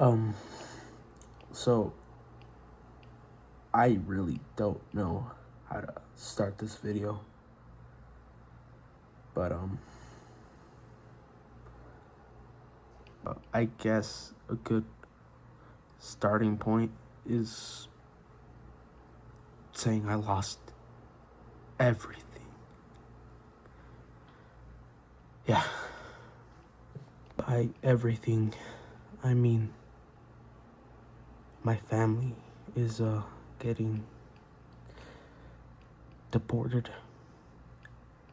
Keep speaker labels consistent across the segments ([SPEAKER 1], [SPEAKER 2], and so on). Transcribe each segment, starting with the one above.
[SPEAKER 1] Um, so I really don't know how to start this video, but I guess a good starting point is saying I lost everything. Yeah. By everything, I mean my family is getting deported,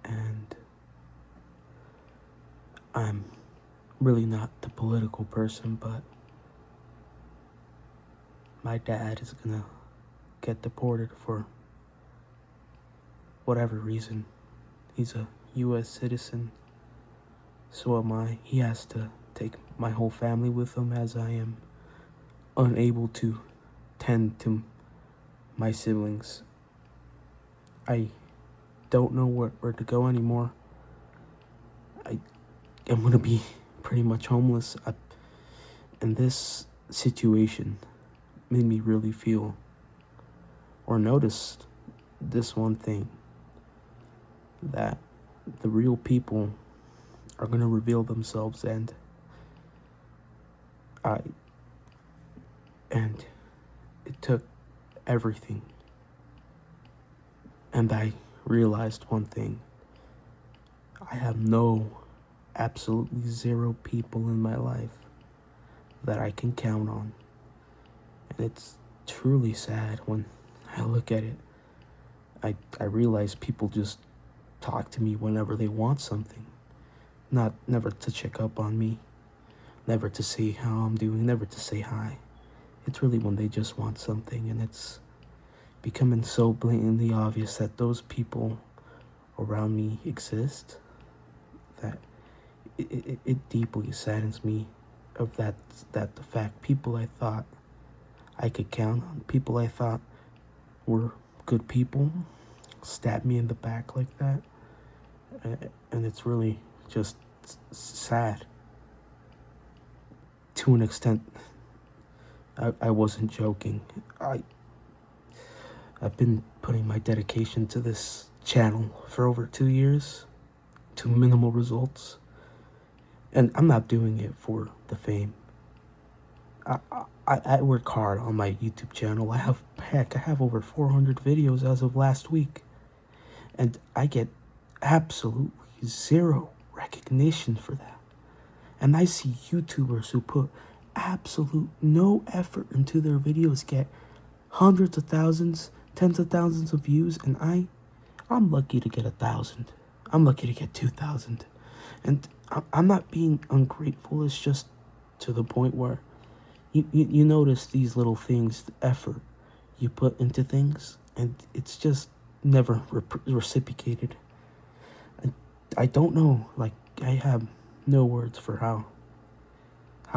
[SPEAKER 1] and I'm really not the political person, but my dad is gonna get deported for whatever reason. He's a US citizen, so am I. He has to take my whole family with him, as I am unable to tend to my siblings. I don't know where to go anymore. I'm gonna be pretty much homeless. And this situation made me really feel or notice this one thing, that the real people are gonna reveal themselves, and it took everything. And I realized one thing: I have absolutely zero people in my life that I can count on. And it's truly sad when I look at it. I realize people just talk to me whenever they want something. Never to check up on me, never to see how I'm doing, never to say hi. It's really when they just want something, and it's becoming so blatantly obvious that those people around me exist, that it deeply saddens me of that the fact people I thought I could count on, people I thought were good people, stab me in the back like that. And it's really just sad. To an extent, I wasn't joking. I've been putting my dedication to this channel for over 2 years, to minimal results. And I'm not doing it for the fame. I work hard on my YouTube channel. I have over 400 videos as of last week. And I get absolutely zero recognition for that. And I see YouTubers who put absolute no effort into their videos get hundreds of thousands, tens of thousands of views, and I'm lucky to get 1,000. I'm lucky to get 2,000. And I'm not being ungrateful. It's just to the point where you notice these little things, the effort you put into things, and it's just never reciprocated. I don't know, like, I have no words for how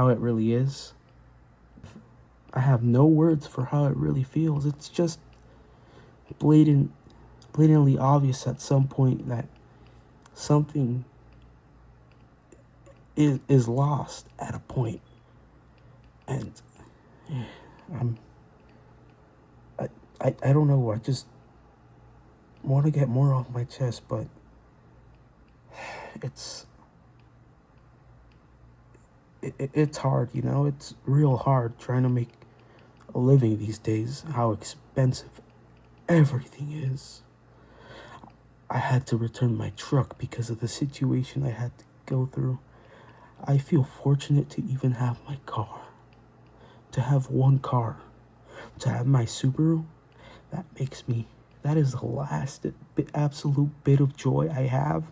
[SPEAKER 1] it really is. I have no words for how it really feels. It's just blatantly obvious at some point that something is lost at a point. And I don't know, I just want to get more off my chest, but it's hard, you know? It's real hard trying to make a living these days, how expensive everything is. I had to return my truck because of the situation I had to go through. I feel fortunate to even have my car. To have one car. To have my Subaru. That is the last absolute bit of joy I have.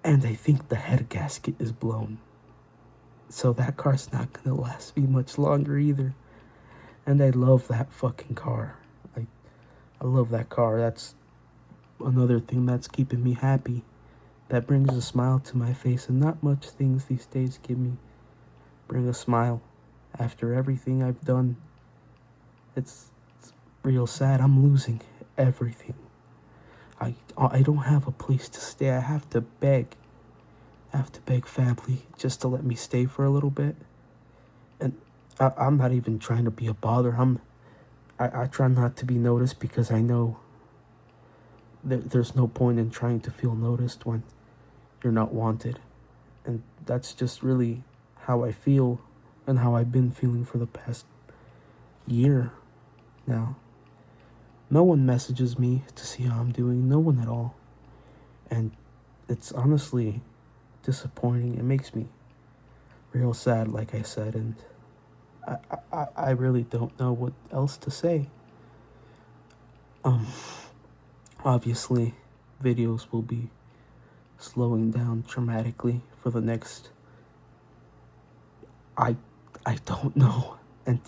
[SPEAKER 1] And I think the head gasket is blown. So that car's not gonna last me much longer either. And I love that fucking car. I love that car. That's another thing that's keeping me happy. That brings a smile to my face, and not much things these days bring a smile. After everything I've done, it's real sad. I'm losing everything. I don't have a place to stay. I have to beg family just to let me stay for a little bit. And I'm not even trying to be a bother. I try not to be noticed because I know there's no point in trying to feel noticed when you're not wanted. And that's just really how I feel and how I've been feeling for the past year now. No one messages me to see how I'm doing, no one at all. And it's honestly disappointing. It makes me real sad, like I said, and I really don't know what else to say. Um, Obviously, videos will be slowing down dramatically for the next. I I don't know. And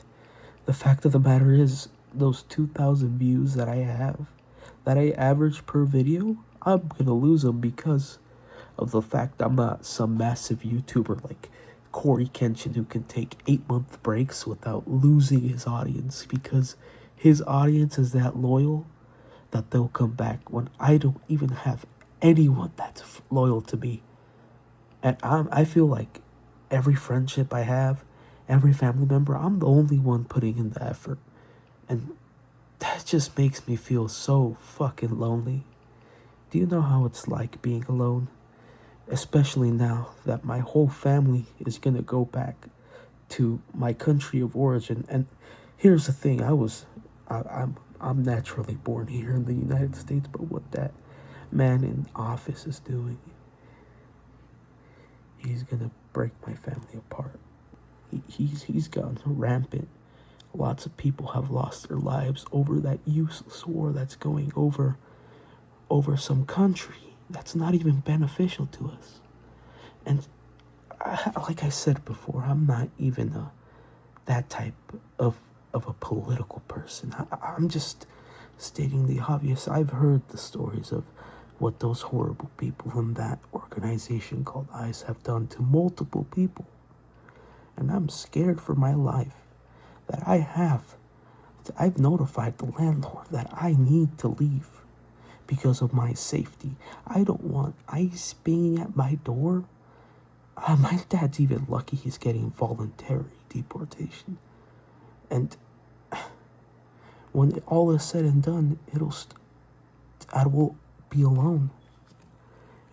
[SPEAKER 1] the fact of the matter is, those 2,000 views that I have, that I average per video, I'm gonna lose them because of the fact I'm not some massive YouTuber like Corey Kenshin who can take 8-month breaks without losing his audience because his audience is that loyal that they'll come back when I don't even have anyone that's loyal to me. And I feel like every friendship I have, every family member, I'm the only one putting in the effort. And that just makes me feel so fucking lonely. Do you know how it's like being alone? Especially now that my whole family is gonna go back to my country of origin. And here's the thing: I'm naturally born here in the United States, but what that man in office is doing, he's gonna break my family apart. He's gone rampant. Lots of people have lost their lives over that useless war that's going over some country that's not even beneficial to us. And like I said before, I'm not even that type of of a political person. I'm just stating the obvious. I've heard the stories of what those horrible people in that organization called ICE have done to multiple people. And I'm scared for my life that I've notified the landlord that I need to leave because of my safety. I don't want ICE being at my door. My dad's even lucky he's getting voluntary deportation. And when all is said and done, I will be alone.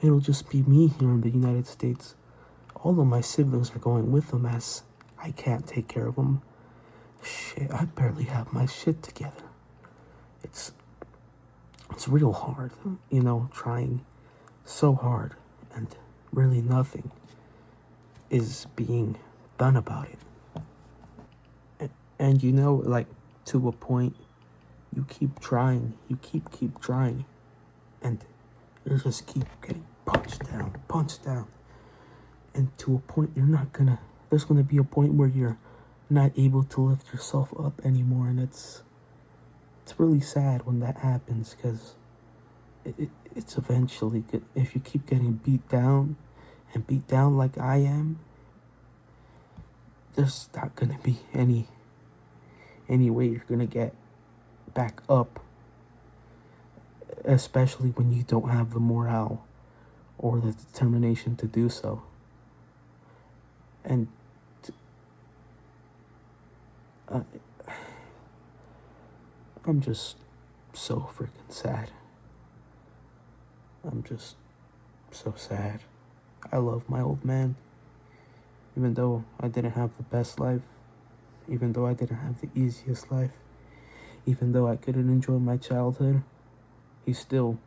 [SPEAKER 1] It'll just be me here in the United States. All of my siblings are going with them as I can't take care of them. Shit, I barely have my shit together. It's real hard, trying so hard and really nothing is being done about it. And like to a point, you keep trying, you keep trying, and you just keep getting punched down. And to a point, there's gonna be a point where you're not able to lift yourself up anymore. And it's really sad when that happens because it's eventually good. If you keep getting beat down and beat down like I am, there's not gonna be any way you're gonna get back up, especially when you don't have the morale or the determination to do so. And I'm just so freaking sad. I'm just so sad. I love my old man. Even though I didn't have the best life, even though I didn't have the easiest life, even though I couldn't enjoy my childhood, he still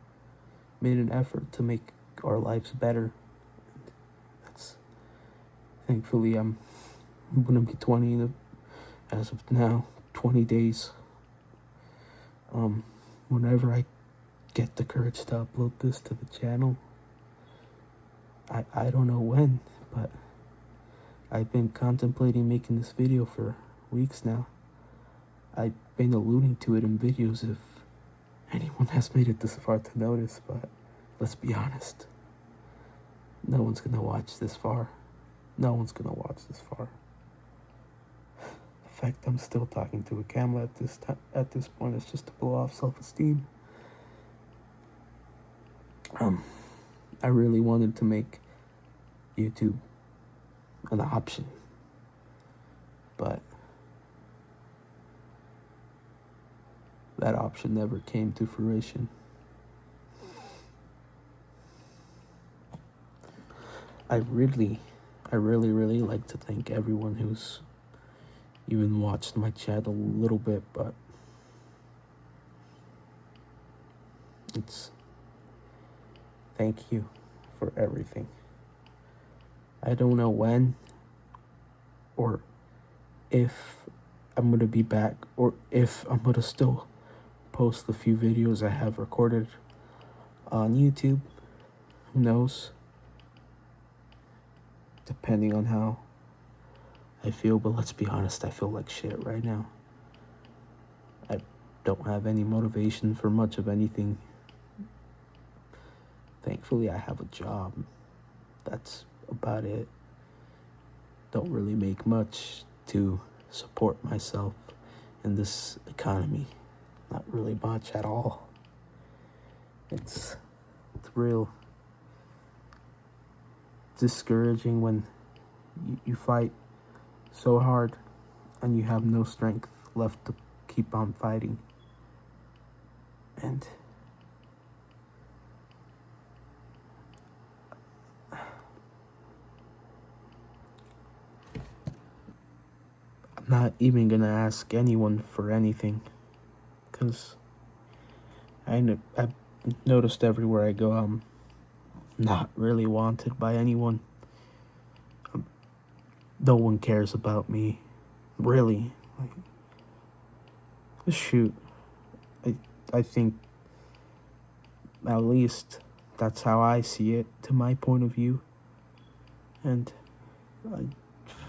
[SPEAKER 1] made an effort to make our lives better. That's thankfully I'm gonna be 20 as of now, 20 days. Whenever I get the courage to upload this to the channel, I don't know when, but I've been contemplating making this video for weeks now. I've been alluding to it in videos if anyone has made it this far to notice, but let's be honest. No one's gonna watch this far. No one's gonna watch this far. The fact I'm still talking to a camera at this point is just to blow off self-esteem. I really wanted to make YouTube an option. but that option never came to fruition. I really, really like to thank everyone who's even watched my chat a little bit, but it's thank you for everything. I don't know when or if I'm gonna be back, or if I'm gonna still post the few videos I have recorded on YouTube. Who knows? Depending on how I feel, but let's be honest, I feel like shit right now. I don't have any motivation for much of anything. Thankfully, I have a job. That's about it. Don't really make much to support myself in this economy. Not really much at all. It's real discouraging when you fight so hard and you have no strength left to keep on fighting. And I'm not even gonna ask anyone for anything, because I've noticed everywhere I go I'm not really wanted by anyone. No one cares about me, really. Like, shoot, I think at least that's how I see it, to my point of view. And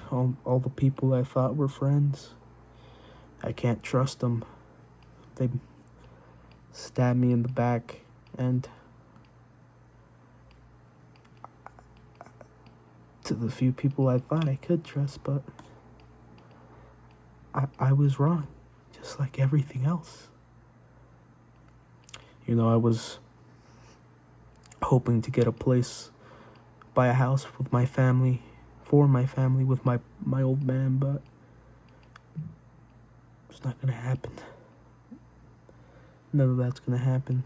[SPEAKER 1] all the people I thought were friends, I can't trust them. They stabbed me in the back, and to the few people I thought I could trust, but I was wrong, just like everything else. You know, I was hoping to get a place, buy a house with my family, for my family, with my old man, but it's not gonna happen. None of that's gonna happen.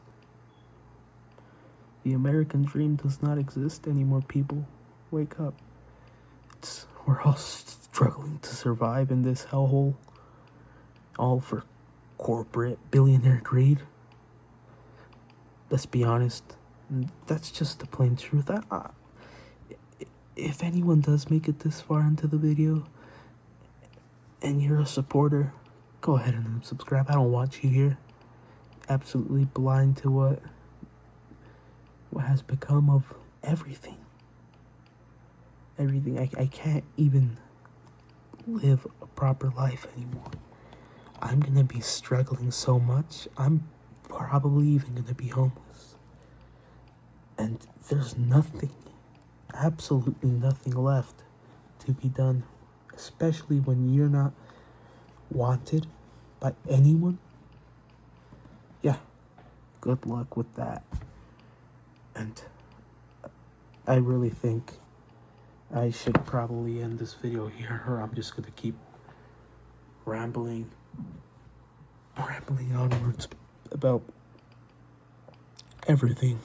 [SPEAKER 1] The American dream does not exist anymore, people. Wake up. We're all struggling to survive in this hellhole. All for corporate billionaire greed. Let's be honest. That's just the plain truth. If anyone does make it this far into the video and you're a supporter, go ahead and subscribe. I don't want you here absolutely blind to what has become of everything. I can't even live a proper life anymore. I'm gonna be struggling so much, I'm probably even gonna be homeless. And there's nothing, absolutely nothing left to be done, especially when you're not wanted by anyone. Yeah, good luck with that. And I really think I should probably end this video here, or I'm just gonna keep rambling onwards about everything.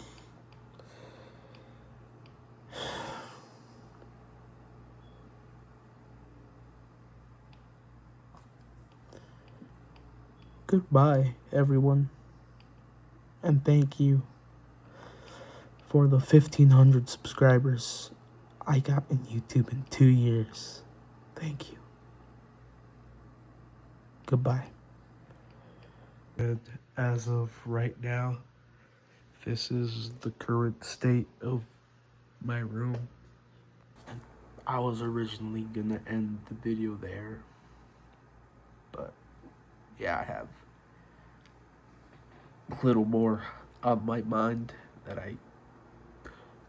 [SPEAKER 1] Goodbye, everyone, and thank you for the 1,500 subscribers I got in YouTube in 2 years. Thank you. Goodbye. And as of right now, this is the current state of my room. And I was originally gonna end the video there, but yeah, I have a little more on my mind that I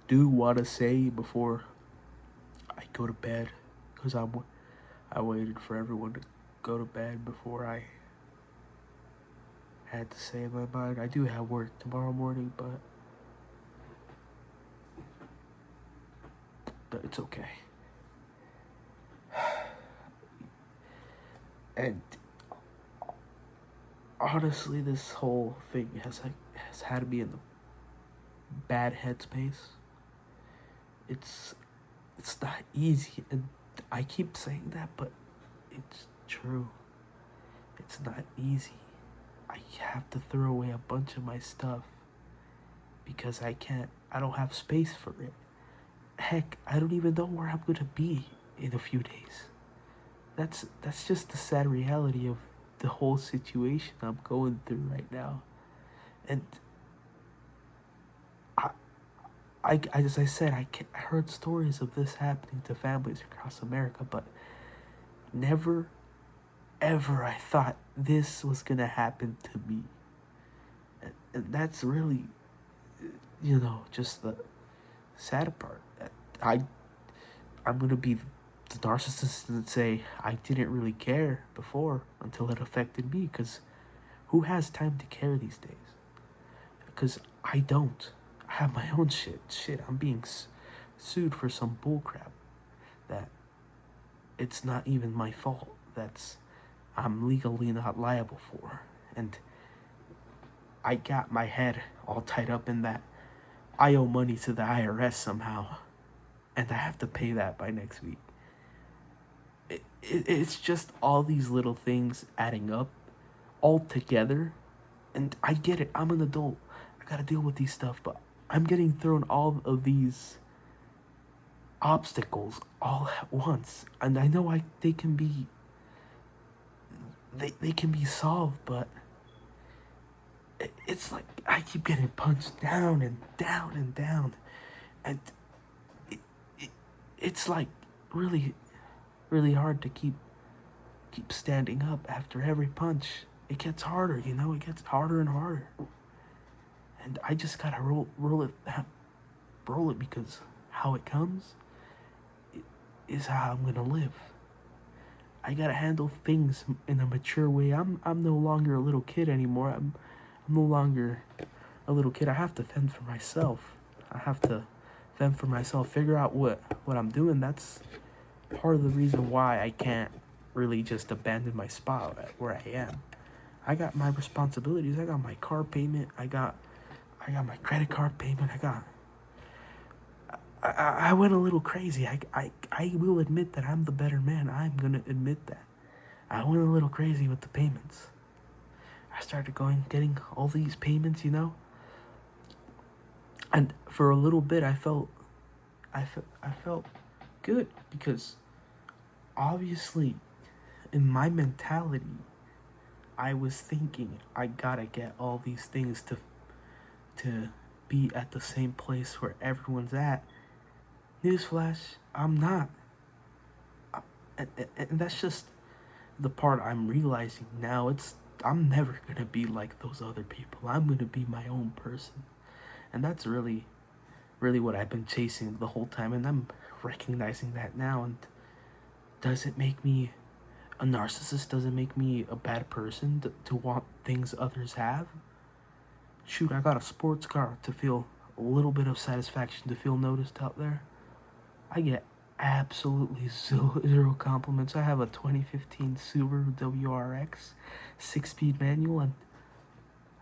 [SPEAKER 1] do want to say before I go to bed, because I waited for everyone to go to bed before I had to say my mind. I do have work tomorrow morning, but it's okay. And honestly, this whole thing has had me in the bad headspace. It's it's not easy, and I keep saying that, but it's true. It's not easy. I have to throw away a bunch of my stuff because I don't have space for it. Heck, I don't even know where I'm gonna be in a few days. That's just the sad reality of the whole situation I'm going through right now. And I, as I said, I heard stories of this happening to families across America, but never, ever I thought this was gonna happen to me. And that's really, just the sad part. I, I'm gonna be the narcissist and say I didn't really care before until it affected me. Because who has time to care these days? Because I don't. I have my own shit. I'm being sued for some bullcrap that it's not even my fault. That's I'm legally not liable for. And I got my head all tied up in that I owe money to the IRS somehow, and I have to pay that by next week. It's just all these little things adding up all together. And I get it, I'm an adult, I gotta deal with these stuff, but I'm getting thrown all of these obstacles all at once. And I know they can be they can be solved, but it's like I keep getting punched down and down and down. And it's like really, really hard to keep standing up after every punch. It gets harder, it gets harder and harder. And I just gotta roll it because how it comes is how I'm gonna live. I gotta handle things in a mature way. I'm no longer a little kid anymore. I'm no longer a little kid. I have to fend for myself. Figure out what I'm doing. That's part of the reason why I can't really just abandon my spot at where I am. I got my responsibilities. I got my car payment. I got my credit card payment. I went a little crazy. I will admit that I'm the better man. I'm gonna admit that. I went a little crazy with the payments. I started getting all these payments, and for a little bit I felt good, because obviously in my mentality I was thinking I gotta get all these things to be at the same place where everyone's at. Newsflash, I'm not. And that's just the part I'm realizing now. I'm never gonna be like those other people. I'm gonna be my own person. And that's really, really what I've been chasing the whole time. And I'm recognizing that now. And does it make me a narcissist? Does it make me a bad person to want things others have? Shoot, I got a sports car to feel a little bit of satisfaction, to feel noticed out there. I get absolutely zero compliments. I have a 2015 Subaru WRX 6-speed manual, and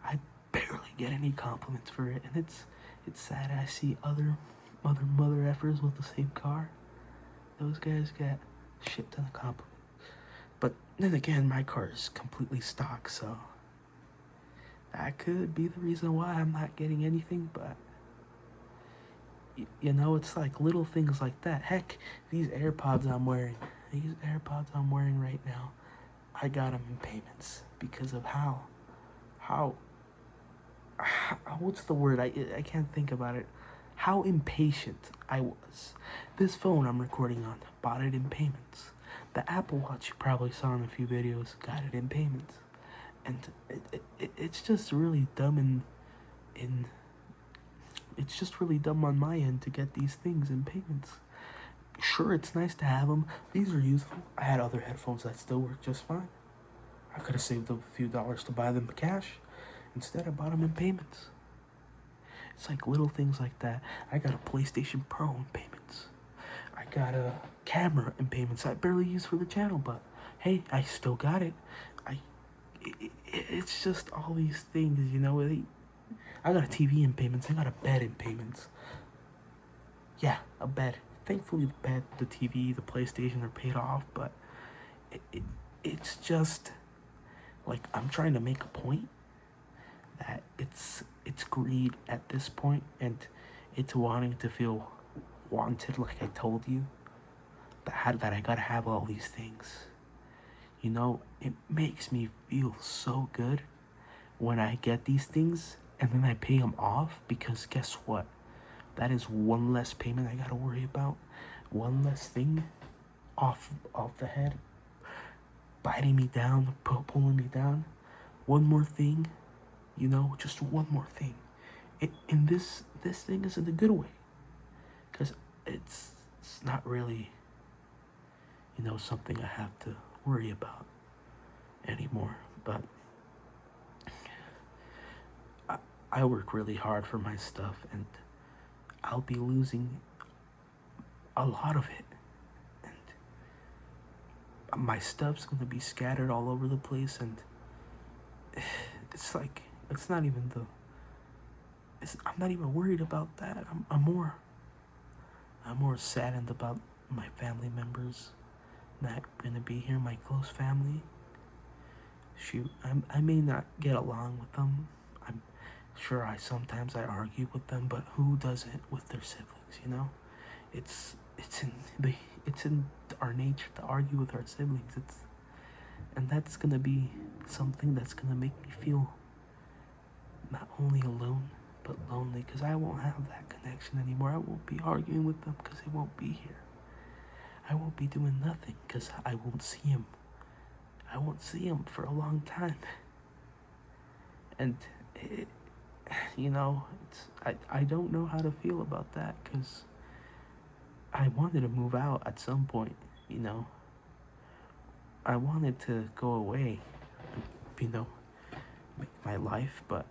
[SPEAKER 1] I barely get any compliments for it. And it's sad. I see other mother effers with the same car. Those guys get a shit ton of compliments. But then again, my car is completely stock, so that could be the reason why I'm not getting anything. But it's like little things like that. Heck, these AirPods I'm wearing right now, I got them in payments because of how what's the word? I can't think about it. How impatient I was. This phone I'm recording on, bought it in payments. The Apple Watch you probably saw in a few videos, got it in payments. And it's just really dumb it's just really dumb on my end to get these things in payments. Sure, it's nice to have them. These are useful. I had other headphones that still work just fine. I could have saved up a few dollars to buy them cash. Instead, I bought them in payments. It's like little things like that. I got a PlayStation Pro in payments. I got a camera in payments I barely use for the channel, but hey, I still got it. It's just all these things, you know. I got a TV in payments. I got a bed in payments. Yeah, a bed. Thankfully, the bed, the TV, the PlayStation are paid off, but it, it it's just like I'm trying to make a point that it's greed at this point, and it's wanting to feel wanted, like I told you, that I gotta have all these things. You know, it makes me feel so good when I get these things and then I pay them off, because guess what? That is one less payment I gotta worry about. One less thing off the head, biting me down, pulling me down. One more thing, you know, just one more thing. And this thing is in a good way, because it's not really, you know, something I have to worry about anymore. But I work really hard for my stuff, and I'll be losing a lot of it. And my stuff's gonna be scattered all over the place, and it's like, it's not even the. I'm not even worried about that. I'm more saddened about my family members not gonna be here, my close family. Shoot, I may not get along with them. I'm sure I argue with them, but who doesn't with their siblings, you know? It's in it's in our nature to argue with our siblings. And that's gonna be something that's gonna make me feel not only alone but lonely, because I won't have that connection anymore. I won't be arguing with them because they won't be here. I won't be doing nothing because I won't see him. I won't see him for a long time. And it, you know, I don't know how to feel about that, because I wanted to move out at some point, you know. I wanted to go away, you know, make my life, but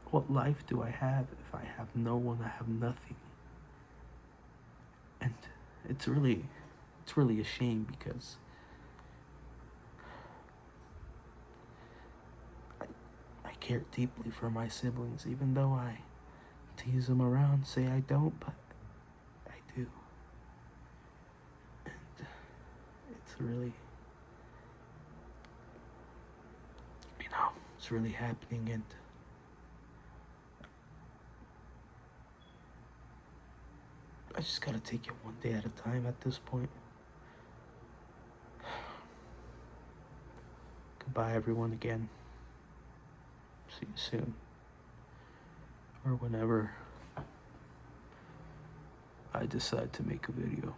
[SPEAKER 1] what life do I have if I have no one? I have nothing. And it's really a shame, because I care deeply for my siblings, even though I tease them around, say I don't, but I do. And it's really, you know, it's really happening, and I just gotta take it one day at a time at this point. Goodbye, everyone, again. See you soon. Or whenever I decide to make a video.